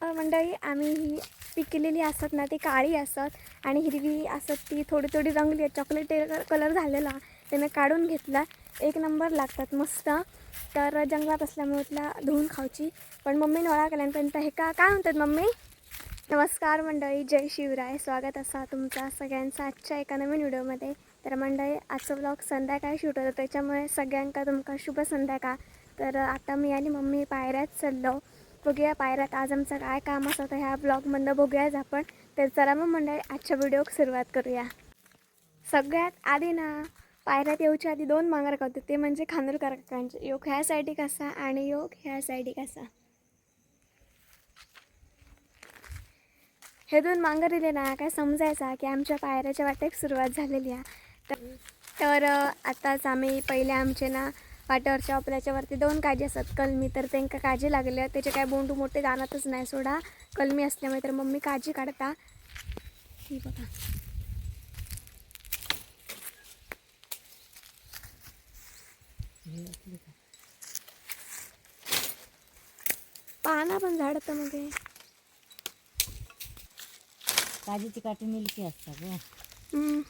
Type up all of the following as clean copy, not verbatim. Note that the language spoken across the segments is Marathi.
मंडळी आम्ही ही पिकलेली असतात ना ती काळी असतात आणि हिरवी असत ती थोडी थोडी रंगली चॉकलेट कलर झालेला त्याने काढून घेतला. एक नंबर लागतात मस्त. तर जंगलात असल्यामुळे तिला धुवून खायची. पण मम्मीने ओळा केल्यानंतर हे काय म्हणतात मम्मी? नमस्कार मंडळी, जय शिवराय. स्वागत असा तुमचा सगळ्यांचा आजच्या एका नवीन व्हिडिओमध्ये. तर मंडळी आजचं व्लॉग संध्याकाळी शूट होतं त्याच्यामुळे सगळ्यांका तुमका शुभ संध्याकाळ. तर आता मी आणि मम्मी पायऱ्यात चाललो. बघूया पायऱ्यात आज आमचं काय काम असतं ह्या ब्लॉगमधनं बघूयाच आपण. तर चला मग मंडळी आजच्या व्हिडिओक सुरुवात करूया. सगळ्यात आधी ना पायऱ्यात येऊच्या आधी 2 मांगर करतो ते म्हणजे खानोलकर काकांचे. योग ह्या साईडी कसा आणि योग ह्या साईडी कसा. हे 2 मांगर दिले ना काय समजायचा की आमच्या पायऱ्याच्या वाटेक सुरुवात झालेली आहे. तर आताच आम्ही पहिले आमचे ना वाट्यावरच्या आपल्याच्या वरती 2 काजी असतात कलमी. तर त्यांना काजी लागले त्याचे काय बोंडू मोठे जाणतच नाही सोडा कलमी असल्यामुळे. तर मम्मी काजी काढता. ही बघा पाना पण झाडतं मग काजीची काठी मिलकी असतात ग.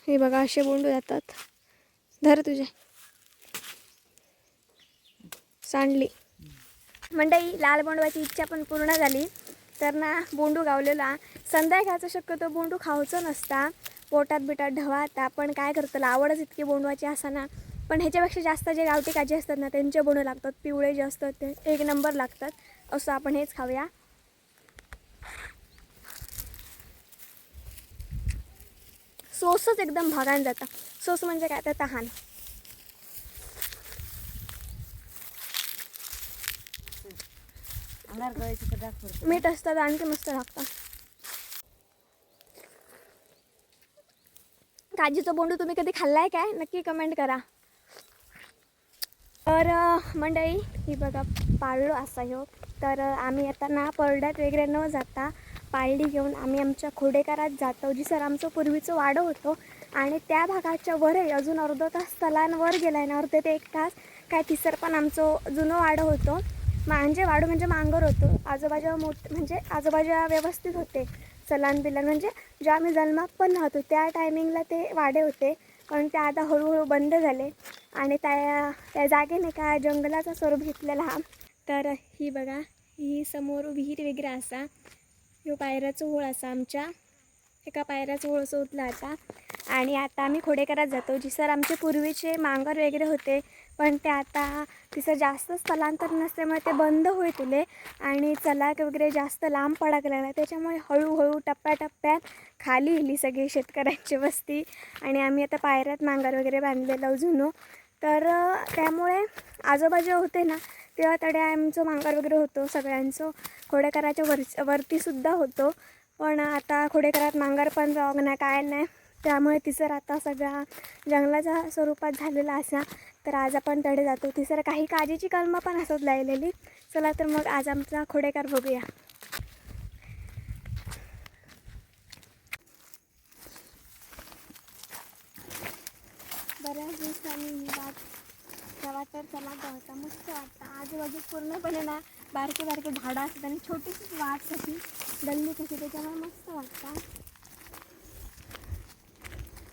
हे बघा असे बोंडू जातात. धर तुझे सांडली. मंडई लाल बोंडवाची इच्छा पण पूर्ण झाली. तर ना बोंडू गावलेला संध्याकाळचं शक्यतो बोंडू खाऊचं नसता पोटात बिटात ढवाता. पण काय करतं आवडच इतकी बोंडवाची असा ना. पण ह्याच्यापेक्षा जास्त जे गावठी काजी असतात ना त्यांचे बोंडू लागतात. पिवळे जे असतात ते 1 नंबर लागतात. असं आपण हेच खाऊया. सोसच एकदम भागान जातं. सोस म्हणजे काय तर तहान. मीठ असतं तर आणखी मस्त लागतं. काजीचं बोंडू तुम्ही कधी खाल्लाय काय नक्की कमेंट करा. तर मंडळी ही बघा पाळलो असा ह्यो. तर आम्ही आता ना परड्यात वगैरे न जाता पाळली घेऊन आम्ही आमच्या खोडेकारात जातो. जी सर आमचं पूर्वीचं वाडं होतं आणि त्या भागाच्या वरही अजून अर्धा तास तलांवर गेला आहे ना. अर्धे ते 1 तास काय तिसर पण आमचं जुनं वाडं होतं. वाडं म्हणजे मांगर होतं. आजूबाजूला म्हणजे आजूबाजूला व्यवस्थित होते चलान बिलान. म्हणजे जेव्हा आम्ही जन्मात पण राहतो त्या टायमिंगला ते वाडे होते. पण ते आता हळूहळू बंद झाले आणि त्या जागेने काय जंगलाचा स्वरूप घेतलेला हा. तर ही बघा ही समोर विहीर वगैरे असा. ह्यो पायऱ्याचं होळ असा आमच्या एका पायऱ्याचं होळ सोडला आता. आणि आता आम्ही खोडेकरात जातो. जी सर आमचे पूर्वीचे मांगर वगैरे होते पण ते आता तिसं जास्त स्थलांतर नसल्यामुळे ते बंद होईल आणि चलाक वगैरे जास्त लांब पडाक लागला. त्याच्यामुळे हळूहळू टप्प्याटप्प्यात खाली इली सगळी शेतकऱ्यांची वस्ती. आणि आम्ही आता पायऱ्यात मांगर वगैरे बांधलेलं जुनं. तर त्यामुळे आजूबाजू होते ना तेव्हा तडे आमचं मांगर वगैरे होतं सगळ्यांचं. खोडेकराच्या वरतीसुद्धा होतं. पण आता खोडेकरात मांगर पण राहू नाही काय नाही. त्यामुळे तिसर आता सगळा जंगलाच्या स्वरूपात झालेला असा. तर आज आपण तडे जातो. तिसर काही काजीची कलमं पण असत लायलेली. चला तर मग आज आमचा खोडेकार बघूया. बऱ्याच दिवसांनी ही त्या वाटेवर चला होता मस्त वाटतं. आजूबाजू पूर्णपणे ना बारके बारके झाडं असतात आणि छोटीशीच वाट कशी गल्ली कशी त्याच्यामुळे मस्त वाटतं.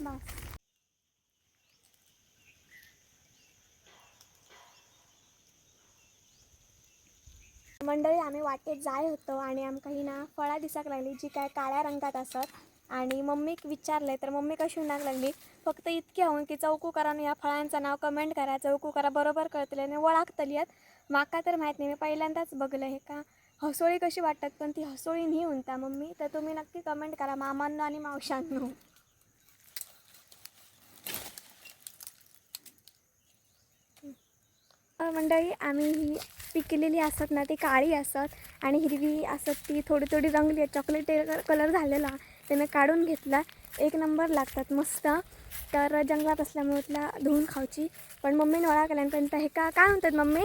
बस मंडळी आम्ही वाटेत जाय होतो आणि आमका ही ना फळा दिसाक लागली जी काय काळ्या रंगात असत. आणि मम्मीक विचारले तर मम्मी कशी म्हणाक लागली फक्त इतके होऊन की चौकू करा या फळांचं नाव कमेंट करा. चौकू करा बरोबर कळतले आणि ओळखतली आहेत. माका तर माहीत नाही मी पहिल्यांदाच बघलं हे का हसोळी कशी वाटतात पण ती हसोळी नाही म्हणता मम्मी. तर तुम्ही नक्की कमेंट करा मामांना आणि मावशांनो. मंडळी आम्ही ही पिकलेली असतात ना ती काळी असतात आणि हिरवी असत ती थोडी थोडी रंगली चॉकलेट कलर झालेला त्याने काढून घेतला. 1 नंबर लागतात मस्त. तर जंगलात असल्यामुळे तिला धुवून खायची. पण मम्मीने ओळा केल्यानंतर हे काय म्हणतात मम्मी?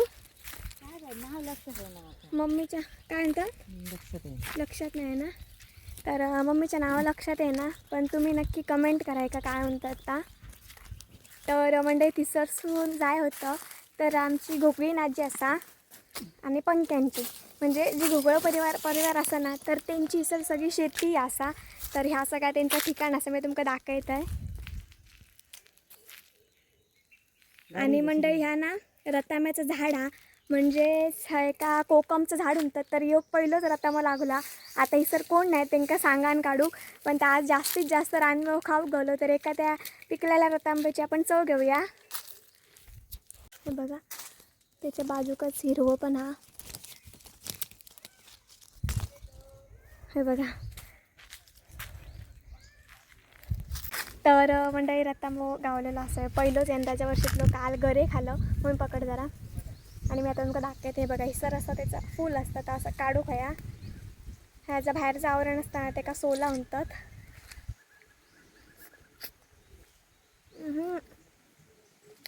मम्मीच्या काय म्हणतात लक्षात नाही ना. तर मम्मीच्या नावं लक्षात आहे ना पण तुम्ही नक्की कमेंट कराय का काय म्हणतात का. तर मंडळी तिसरसून जाय होतं. तर आमची घोकळी आजी असा आणि पंक्यांची म्हणजे जी घोगळ परिवार असा ना तर त्यांची इसर सगळी शेती असा. तर ह्या सगळ्या त्यांचं ठिकाण असं मी तुमका दाखवत आहे. आणि मंडळी ह्या ना रताम्याचं झाड हा म्हणजे एका कोकमचं झाड म्हणतात. तर योग पहिलंच रतामा लागला. आता इसर कोण नाही त्यांना सांगान काढू पण त्या आज जास्तीत जास्त रानमेव खाऊ गेलो. तर एका त्या पिकलेल्या रतांब्याची आपण चव घेऊया. हे बघा त्याच्या बाजूकच हिरवं पण हा. हे बघा. तर मंडळी रतांबो गावलेलं असं पहिलंच यंदाच्या वर्षीतलं काल गरे खालं म्हणून पकड जरा. आणि मी आता तुमका दाखवते. हे बघा हिसर असं त्याचं फूल असतं तर असं काढू खया. ह्याचं बाहेरचं आवरण असताना ते का सोला म्हणतात.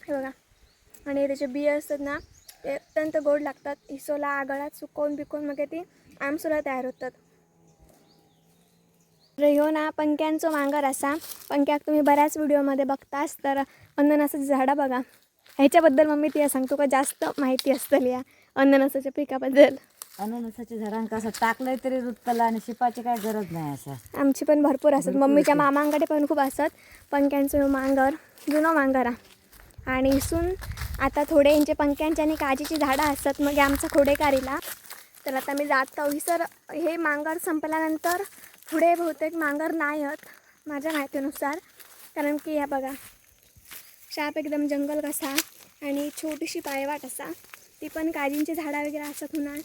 हे बघा. आणि त्याचे बिया असतात ना ते अत्यंत गोड लागतात. हिसोला आगळात सुकवून बिकवून मग ती आमसुला तयार होतात. ह्यो ना पंक्यांचो मांगर असा. पंक्याक तुम्ही बऱ्याच व्हिडिओमध्ये बघतास. तर अननसाची झाडं बघा. ह्याच्याबद्दल मम्मी ती सांग तुका जास्त माहिती असतली या अननसाच्या पिकाबद्दल. अननसाच्या झाडांका असं टाकलंय तरी रुतला आणि शिपाची काय गरज नाही असं. आमची पण भरपूर असतात. मम्मीच्या मामांकडे पण खूप असतात. पंक्यांचं ह्यो मांगर जुनं मांगर हा. आणि इसून आता थोडे यांचे पंक्यांची आणि काजीची झाडं असतात मग आमचा खोडेकारीला. तर आता मी जातो सर हे मांगर संपल्यानंतर पुढे बहुतेक मांगर नाही आहेत माझ्या माहितीनुसार. कारण की ह्या बघा शाप एकदम जंगल कसा आणि छोटीशी पायवाट असा. ती पण काजींची झाडं वगैरे असतात म्हणा.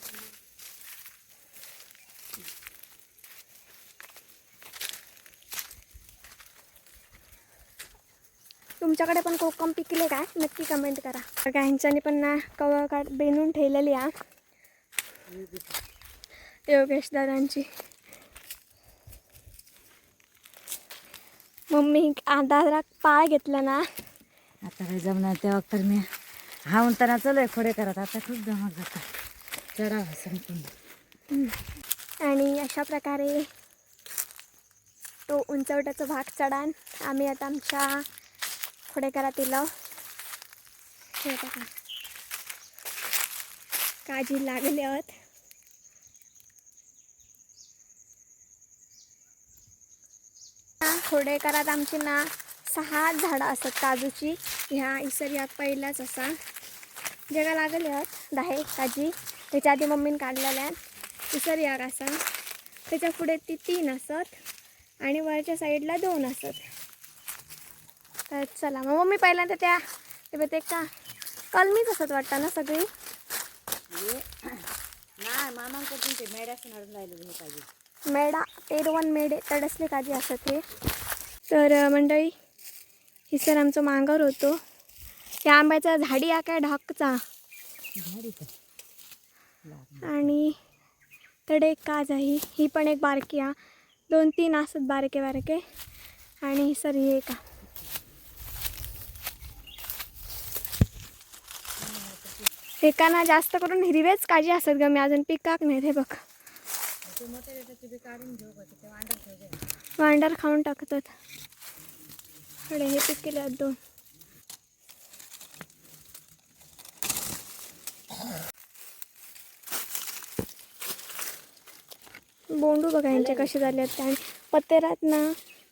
तुमच्याकडे पण कोकम पिकले काय नक्की कमेंट करा. बघा ह्यांच्यानी पण ना कवळ काढ बेनून ठेवलेली हा योगेश दादांची. मम्मी दादा पाय घेतला ना आता काही जमणार तेव्हा तर मी हावूनताना चलोय खोडे करत. आता खूप जमा जातात चढावा संपूर्ण. आणि अशा प्रकारे तो उंचवट्याचा भाग चढान आम्ही आता आमच्या खोडेकरात येलो. हे बघा काजी लागले आहेत. खोडेकरात आमची ना 6 झाडं असतात काजूची. ह्या इसर यात पहिलाच असा जगा लागले आहेत 10 काजी. त्याच्या आधी मम्मीने काढलेल्या आहेत. इसर याक असा त्याच्या पुढे ती 3 असत आणि वरच्या साईडला 2 असत. तर चला मग मम्मी पहिल्यांदा त्या ते का कलमीच असत वाटतं ना सगळी. नाही मामांकडून ते मेड्याचं नडून राहिलं हे पाहिजे. मेडा तेरवन मेडे तडसले काजी असत हे. तर मंडळी ही सर आमचं मांगर होतो. या आंब्याचा झाडी या काय ढाकचा आणि तडे एक काज आहे. ही पण एक बारकी हा. 2-3 असत बारके बारके. आणि ही सर ही एक एकाना जास्त करून हिरवेच काजी असत ग. मी अजून पिकाक नाही. हे बघ वांडर खाऊन टाकतात. थोडे हे पिकले आहेत 2. बोंडू बघा यांचे कसे झाले आहेत. आणि पत्तेरात ना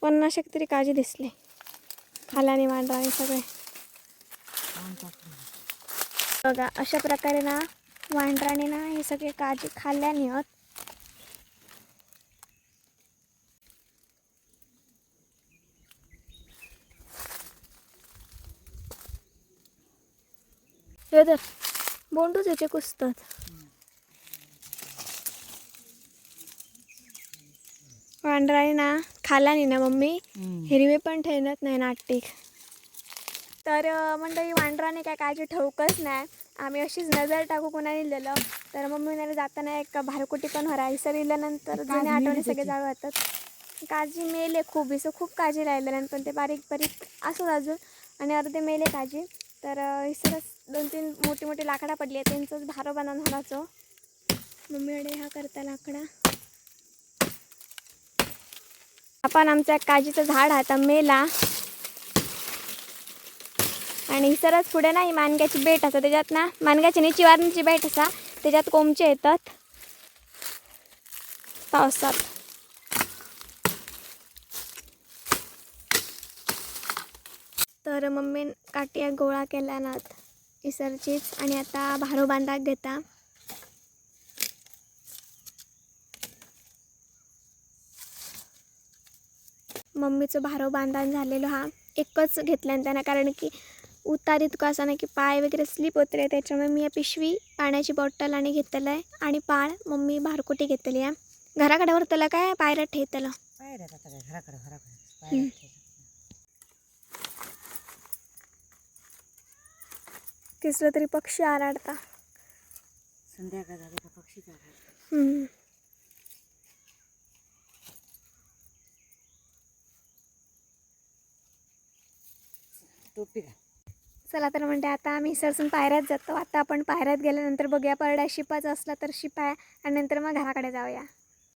50 तरी काजी दिसले खालाने वांडराने सगळे बघा. अशा प्रकारे ना वांडराने ना हे सगळे काजी खाल्ल्याने आहेत. तर बोंडूच याचे कुसतात. वांडराने ना खाल्ल्याने ना मम्मी हिरवे पण ठेवत नाही नाटिक. तर मंडळी वांडराने काय काळजी ठेवकच नाही. आम्ही अशीच नजर टाकू कोणाने लिहिलं. तर मम्मीने जाताना एक भारकुटी पण हरा इसर लिहिल्यानंतर जुन्या आठवणी सगळे जावे जातात. काळजी मेले खूप इसं खूप काळजी राहिल्यानंतर पण ते बारीक बारीक असं अजून आणि अर्धे मेले काळजी. तर इसरच 2-3 मोठी मोठी लाकडा पडली आहेत. त्यांचंच भारो बनवून हलाचो मम्मीकडे हा करता लाकडा. आपण आमच्या काजीचं झाड आता मेला आणि सरच पुढे नाही मानग्याची बेट असा. त्याच्यात ना मानग्याची नीची वारणीची बेट असा त्याच्यात कोंबचे येतात पावसात. तर मम्मी काट्या गोळा केल्या नात इसरचीच आणि आता भारो बांधाक घेता. मम्मीचं भारो बांधण झालेलो हा एकच घेतल्यान त्यांना, कारण की उतार इतकं असं ना की पाय वगैरे स्लिप होते. त्याच्यामुळे मी या पिशवी पाण्याची बॉटल आणि घेतलं आहे आणि पाळ मम्मी भारकुटी घेतली आहे. घराकडे वरतलं काय पायऱ्यात ठेवतलं पायऱ्यात आता काय घराकडे पायऱ्यात ठेवलं. कसलं तरी पक्षी आराडता. संध्याकाळ झाली का पक्षीचा टोपी का. चला तर म्हणते आता आम्ही सरसून पायऱ्यात जातो. आता आपण पायऱ्यात गेल्यानंतर बघूया परड्या शिपाचा असला तर शिपाय आणि नंतर मग घराकडे जाऊया.